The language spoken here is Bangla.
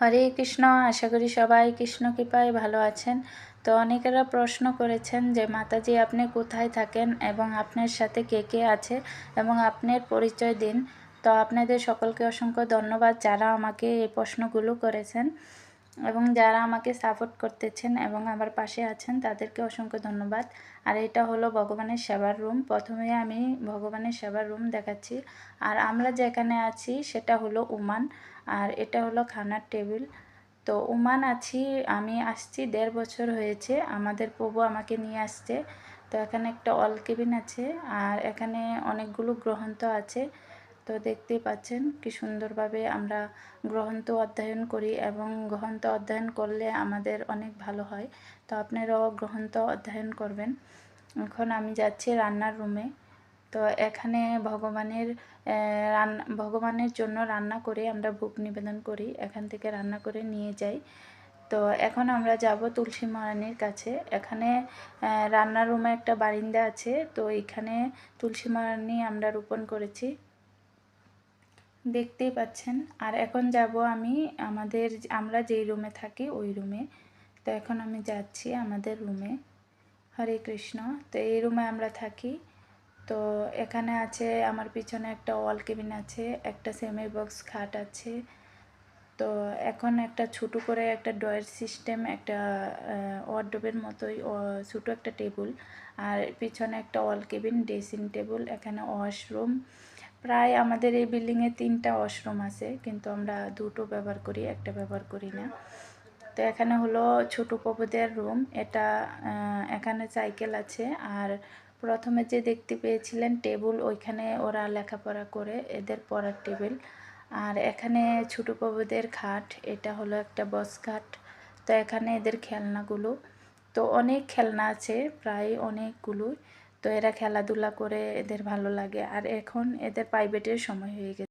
হরে কৃষ্ণ। আশা করি সবাই কৃষ্ণ কৃপায় ভালো আছেন। তো অনেকেরা প্রশ্ন করেছেন যে মাতাজি আপনি কোথায় থাকেন এবং আপনার সাথে কে কে আছে এবং আপনার পরিচয় দিন। তো আপনাদের সকলকে অসংখ্য ধন্যবাদ যারা আমাকে এই প্রশ্নগুলো করেছেন এবং যারা আমাকে সাপোর্ট করতেছেন এবং আমার পাশে আছেন তাদেরকে অসংখ্য ধন্যবাদ। আর এটা হলো ভগবানের সেবার রুম। প্রথমে আমি ভগবানের সেবার রুম দেখাচ্ছি। আর আমরা যেখানে আছি সেটা হলো ওমান, আর এটা হলো খানার টেবিল। তো ওমান আছি, আমি আসছি 1.5 বছর হয়েছে। আমাদের প্রভু আমাকে নিয়ে আসছে। তো এখানে একটা অল কেবিন আছে আর এখানে অনেকগুলো গ্রন্থ আছে। তো দেখতেই পাচ্ছেন কি সুন্দরভাবে আমরা গ্রন্থ অধ্যয়ন করি এবং গ্রন্থ অধ্যয়ন করলে আমাদের অনেক ভালো হয়। তো আপনারাও গ্রন্থ অধ্যয়ন করবেন। এখন আমি যাচ্ছি রান্নার রুমে। তো এখানে ভগবানের জন্য রান্না করে আমরা ভোগ নিবেদন করি, এখান থেকে রান্না করে নিয়ে যাই। তো এখন আমরা যাব তুলসী মহারানীর কাছে। এখানে রান্নার রুমে একটা বারিন্দা আছে, তো এখানে তুলসী মহারানী আমরা রোপণ করেছি, দেখতেই পাচ্ছেন। আর এখন যাব আমি আমরা যেই রুমে থাকি ওই রুমে। তো এখন আমি যাচ্ছি আমাদের রুমে। হরে কৃষ্ণ। তো এই রুমে আমরা থাকি। তো এখানে আছে আমার পিছনে একটা ওয়াল কেবিন আছে, একটা সেমি বক্স খাট আছে। তো এখন একটা ছোটো করে একটা ড্রয়ার সিস্টেম, একটা ওয়ার্ডরোবের মতোই ছোটো একটা টেবিল, আর পিছনে একটা ওয়াল কেবিন, ড্রেসিং টেবিল, এখানে ওয়াশরুম। প্রায় আমাদের এই বিল্ডিংয়ে 3টা ওয়াশরুম আছে, কিন্তু আমরা 2টো ব্যবহার করি, একটা ব্যবহার করি না। তো এখানে হলো ছোটো প্রভুদের রুম। এটা এখানে সাইকেল আছে। আর প্রথমে যে দেখতে পেয়েছিলেন টেবিল, ওইখানে ওরা লেখাপড়া করে, এদের পড়ার টেবিল। আর এখানে ছোটো প্রভুদের খাট, এটা হলো একটা বস খাট। তো এখানে এদের খেলনাগুলো, তো অনেক খেলনা আছে, প্রায় অনেকগুলো। তো এরা খেলাধুলা করে, এদের ভালো লাগে। আর এখন এদের প্রাইভেটের সময় হয়ে গেছে।